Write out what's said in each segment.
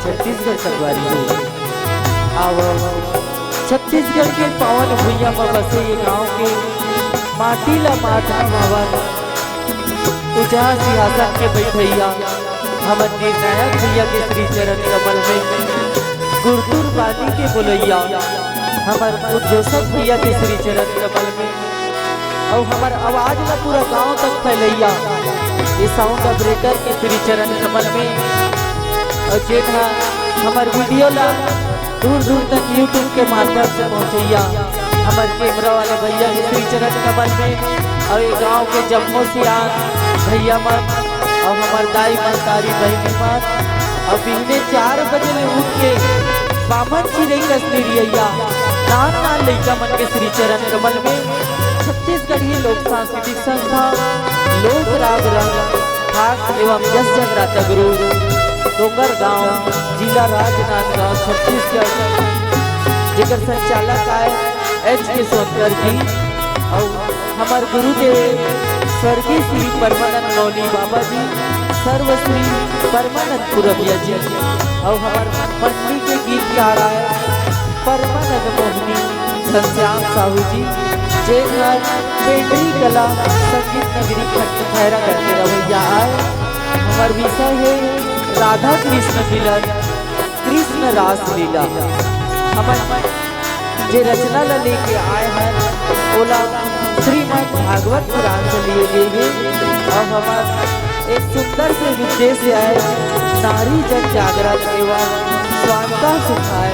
छत्तीसगढ़ संगवारी हो। आओ छत्तीसगढ़ के पावन भुइया में बसे ये गांव के माटी ला माथा मावन उजा सिंहासन के बैठैया हमन निर्णायक भैया के श्री चरण कमल में गुरतुर बानी के बोलैया हमार उद्घोषक भैया के श्री चरण कमल में और हमार आवाज ला पूरा गांव तक फैलैया ये साउंड ऑपरेटर के श्री चरण कमल में और जेठा हमार वीडियो ला दूर दूर तक यूट्यूब के माध्यम से पहुँचैया हमारे कैमरा वाले भैया के श्री चरण कमल में और ये गांव के जम्मू से भैया मन और हमार दाई मनकारी बहनी मन और बिहने 4 बजे में उठ के बामन चिड़ै कश्मीरिया नान नान लड़का मन के श्री चरण कमल में छत्तीसगढ़ी लोक सांस्कृतिक संस्था लोक राग रंग खास एवं यश जगराता गुरु डोंगर गांव जिला राजनांदगांव छत्तीसगढ़ जेकर संचालक आए एच के सोनकर जी और हमार गुरुदेव स्वर्गीय श्री परमानंद मौली बाबा जी सर्वश्री परमानंद पुरबिया जी और हमार मंडी के गीतकार आए परमानंद मोहनी घनश्याम साहू जी जेघर पेंडरी कला संगीत नगरी खंड ठहरा करके रवैया आए। हमार विषय है राधा कृष्ण मिलन कृष्ण रास लीला। हमार जे रचना ला लेके आए हैं ओला श्रीमद् भागवत पुराण से लिए गए और हमारा एक सुंदर से उद्देश्य है नारी जन जागरण एवं स्वांता सुखाए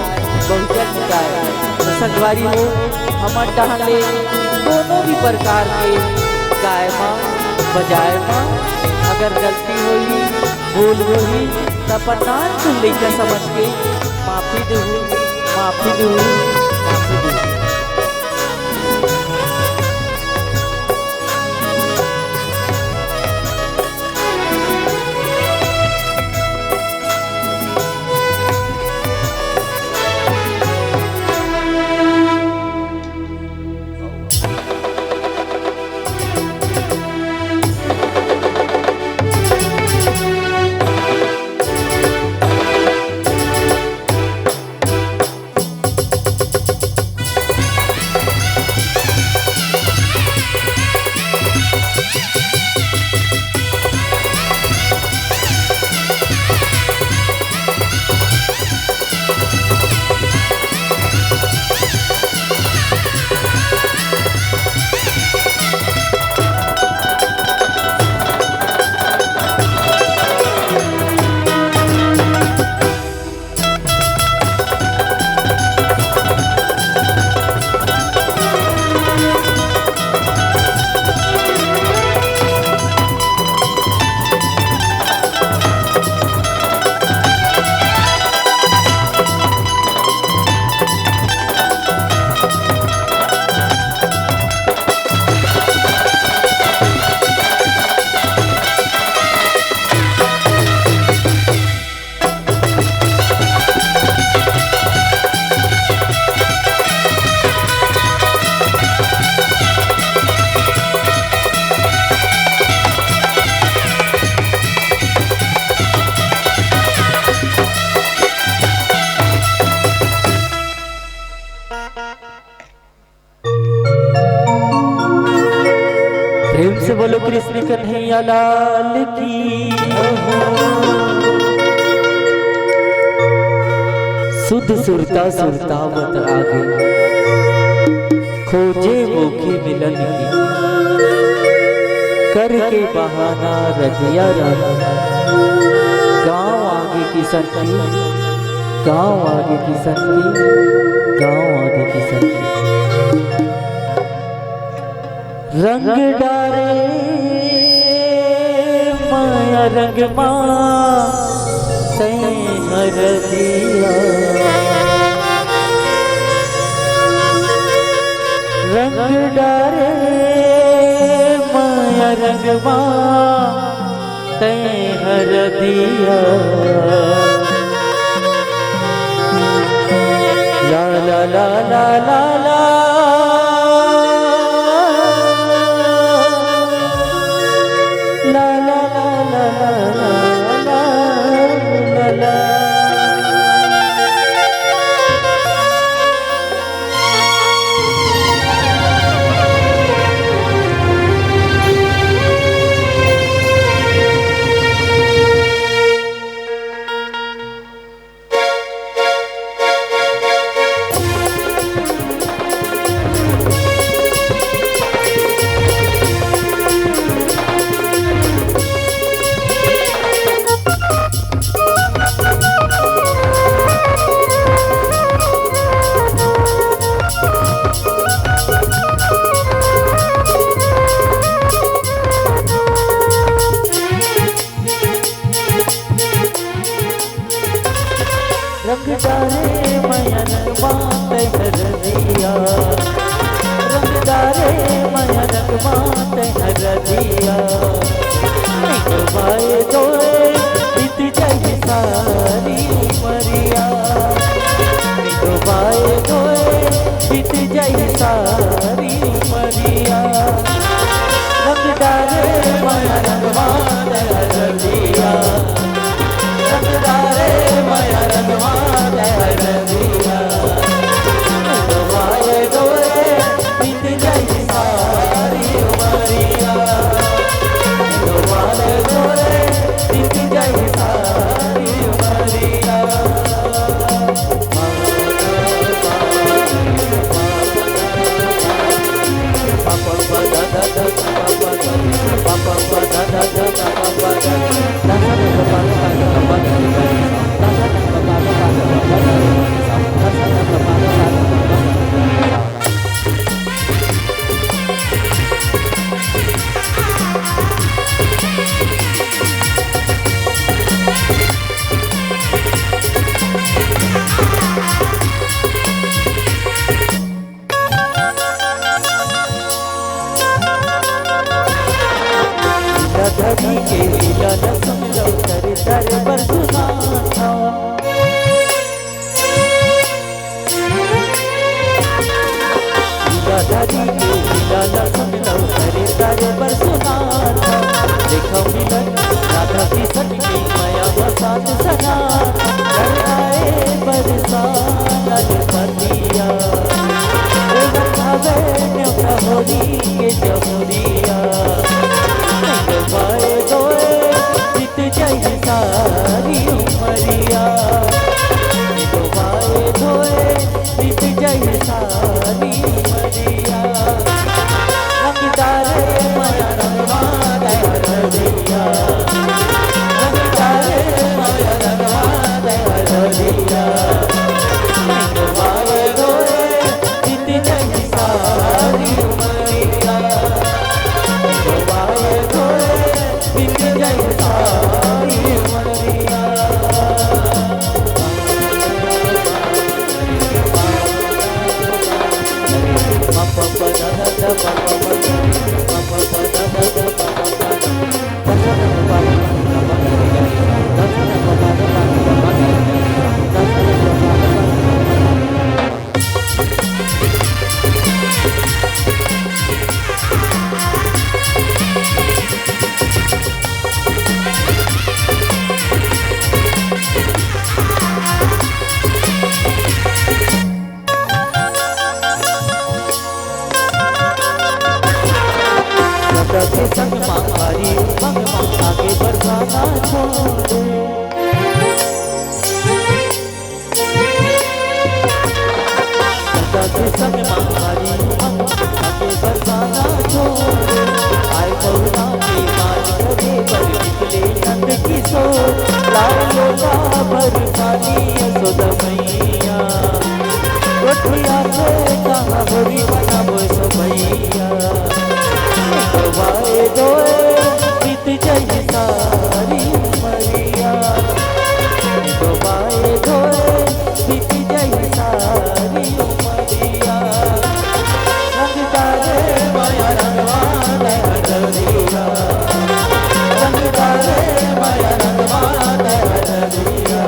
बहुजन हिताय। तो संगवारी हो हमार टहले दोनों भी प्रकार के गाय माँ बजाए माँ अगर गलती हुई भूल हुई तब नान सुन लेकर समझ के माफी दो माफी दो माफी दो। प्रेम से बोलो कृष्ण कन्हैया लाल की। शुद्ध सुरता सुरता मत आगे खोजे मुखी मिलन की करके बहाना रजिया गांव आगे किसन की गांव आगे किसन की गांव आगे किसन की रंग डारे माया रंग माँ हर दिया रंग डारे माया रंग माँ हर दिया ला ला ला ला ला ला ला ला ला ला ला ला ला धरी के लीला न समझो दर दर बरसुना था लीला धरी के लीला न समझो दर दर बरसुना था देखो मिलन राधा किशन की माया बसात सना घर आए बरसाना पतिया भावे न्योता होली के जमुरिया बाए दोए बीत जाए सारी उमरिया बाए दोए बीत जाए सारी उमरिया रंगदारे माया रंगवा दया रदिया रंगदारे माया रंगवा दया रदिया बाए दोए बीत जाए सारी उमरिया बाए दोए बीत जाए सारी उमरिया के संग मांगारी उमंग आगे बढ़ाना छोड़े के संग मांगारी उमंग आगे बढ़ाना छोड़े आए बहुना के मान करे पर निकले नंद किशोर लालो का भर पानी यशोद मैया रोटिया से कहाँ होरी बना बोस भैया बाए दोए बीत जाए सारी उमरिया बाए दोए बीत जाए सारी उमरिया रंगदारे माया रंगवा दया रदिया रंगदारे माया रंगवा दया रदिया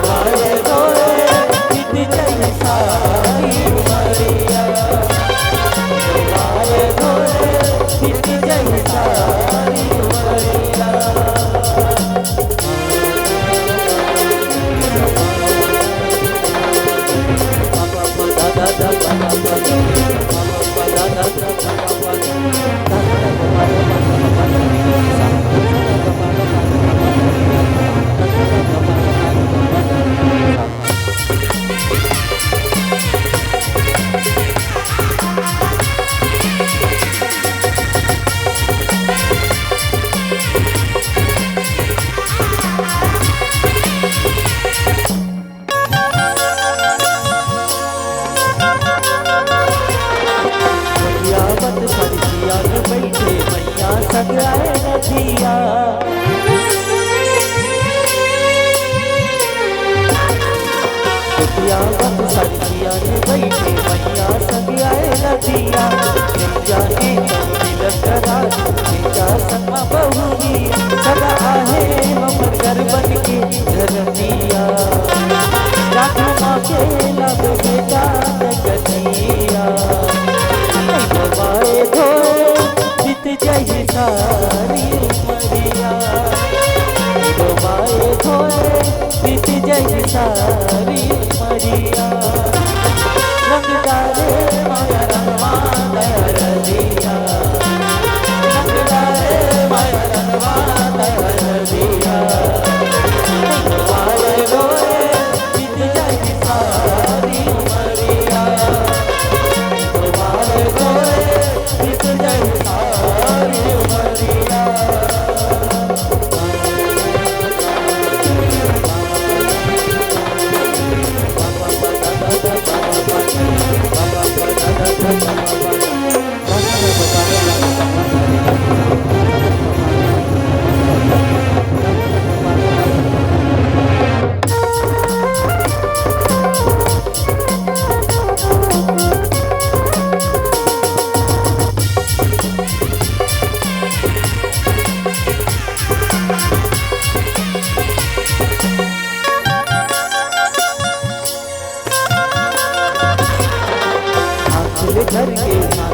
बाए दोए बीत जाए सारी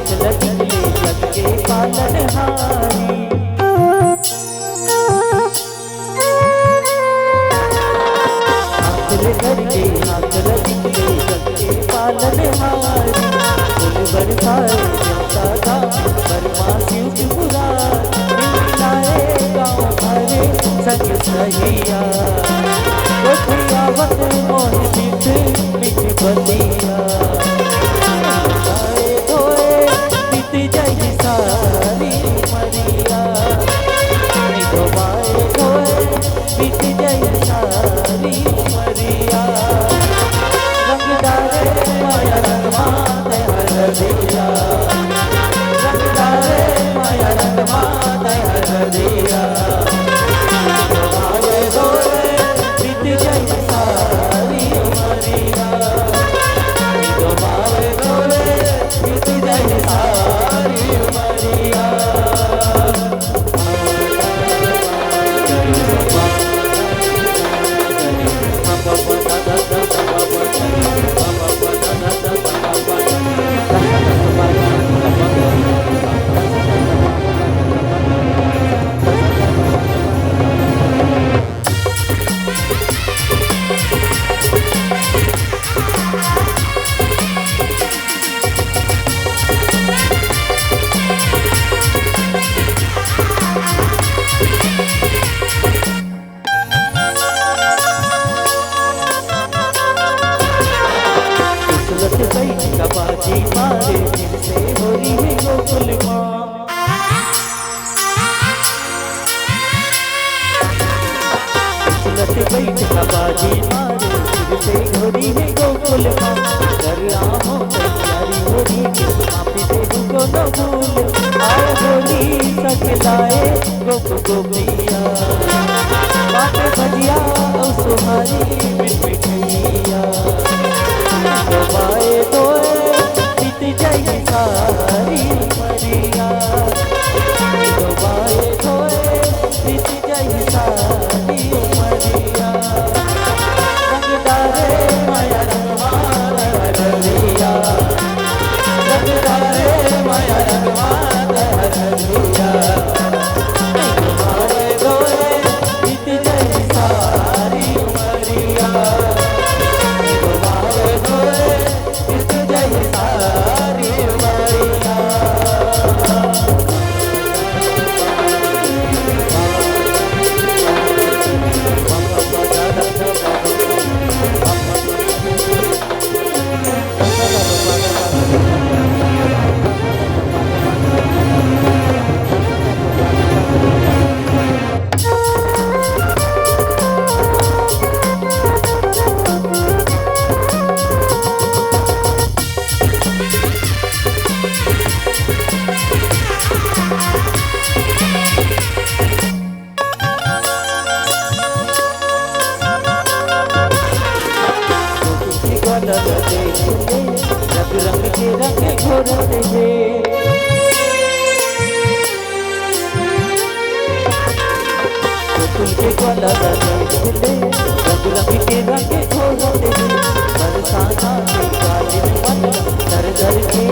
हाथ लगिले जग के पालनहारी। करके हाथ लगिले जग के पालनहारी। फूल बरसाए जनता का बरमासी उठपुरा। मिलाए गाँव भरे संग सहिया। कोठियावत मोह मिठ मिठ बतिया। गाए धोए बीत जाई सारी उमरिया। गाए धोए बीत जाई सारी उमरिया। रंगदारे माया रंगमा हर दिया। रंगदारे माया रंगमा हर दिया। गाए धोए बीत जाई सारी उमरिया। गाए धोए बीत जाई सारी उमरिया। बाजी मारे दिल से हो रही है गोकुल माँ। बैठ का बाजी मारे दिल से हो रही है गोकुल माँ। कर आहों तैयारी हो रही है मापी दे को न भूल। आए होली सकलाए गोप गोपिया। बाटे बजिया और सुहारी मिठ मिठैया। गाए धोए बीत जाई सारी उमरिया। गाए धोए बीत जाई सारी उमरिया। रंगदारे माया रंगमा हर दिया। रंगदारे माया रंगमा हर दिया। गाए धोए बीत जाई सारी उमरिया। रंग रंग के रंग घोरते हैं। गोकुल के ग्वाला खिले रंग रंग के रंग घोरते हैं। बरसाना के कालिन मन दर दर के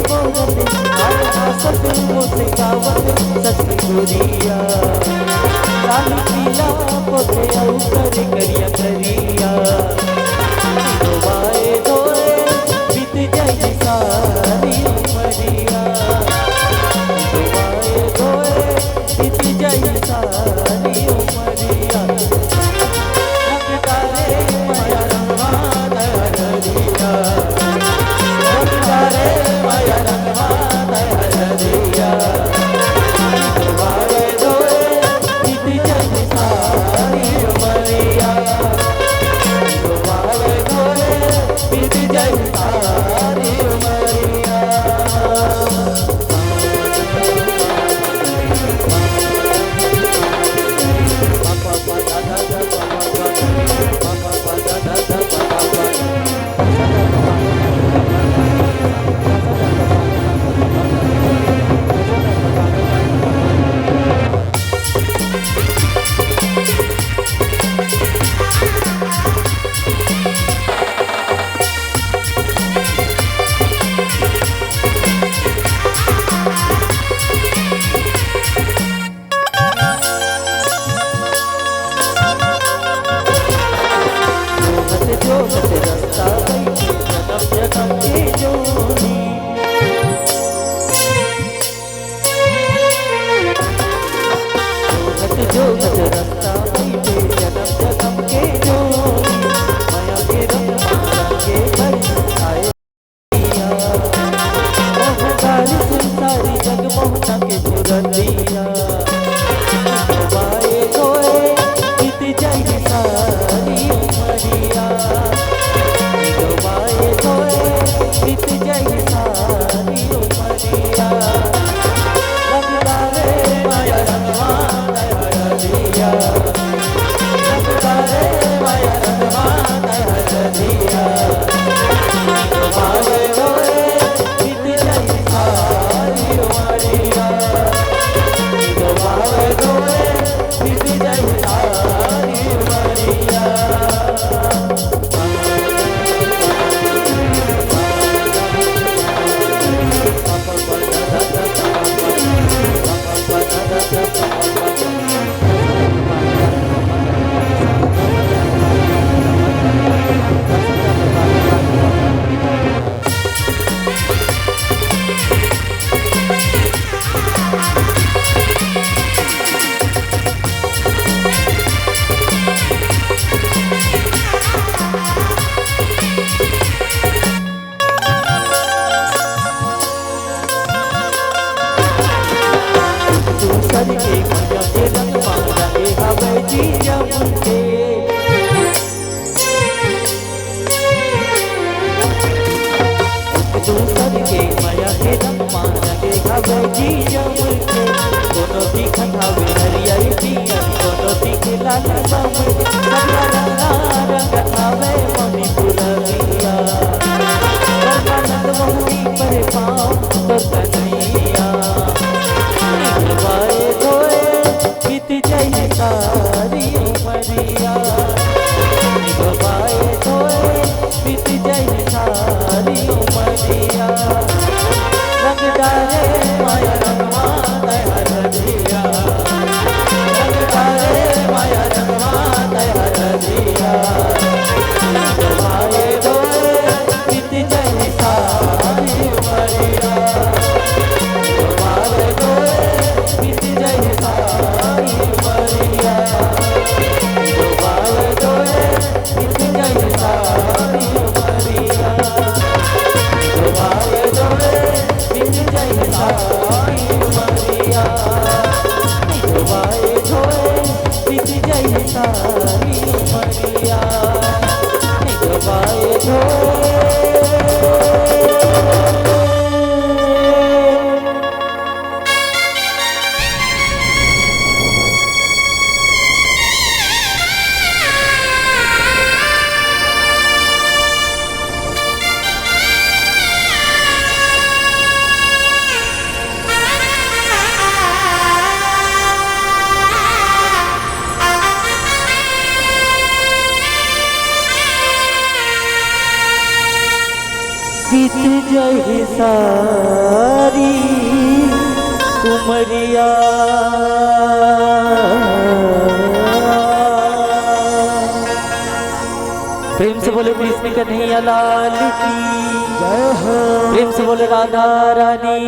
बोलते। आए हंसत मुस्कावत सच गोरिया। लाल पीला पोते औकर करिया करिया। गाए धोए बीत जाई सारी उमरिया। गाए धोए बीत जाई सारी उमरिया। रंगदारे माया रंगमा हर दिया। रंगदारे माया रंगमा हर दिया। गाए दूसर के मैया के रंग मांगा ए हवे जी जम के दूसर के माया के रंग मांगा ए हवे जी जम के दोनों दिखत हवे हरियाई पिया दोनों दिख लाल बम सबला रंग हवे मनी पुररिया परमानंद मोहनी पर पाँव तो कन्हैया निभवाए धोए बीत जाए सारी उमरिया निभवाए धोए बीत जाए सारी उमरिया रंग डाले माया रंगवान हरदिया रंग डाले माया रंगवान हरदिया निभवाए धोए बीत जाए सारी उमरिया निभवाए धोए बीत जाए सारी उमरिया निभवाए धोए बीत जाए सारी उमरिया निभवाए धोए बीत जाए सारी उमरिया निभवाए धोए बीत जाए सारी उमरिया निभवाए धोए। बीत जाए सारी उमरिया प्रेम से बोले कृष्ण कन्हैया लाल की जय हो प्रेम से बोले राधा रानी।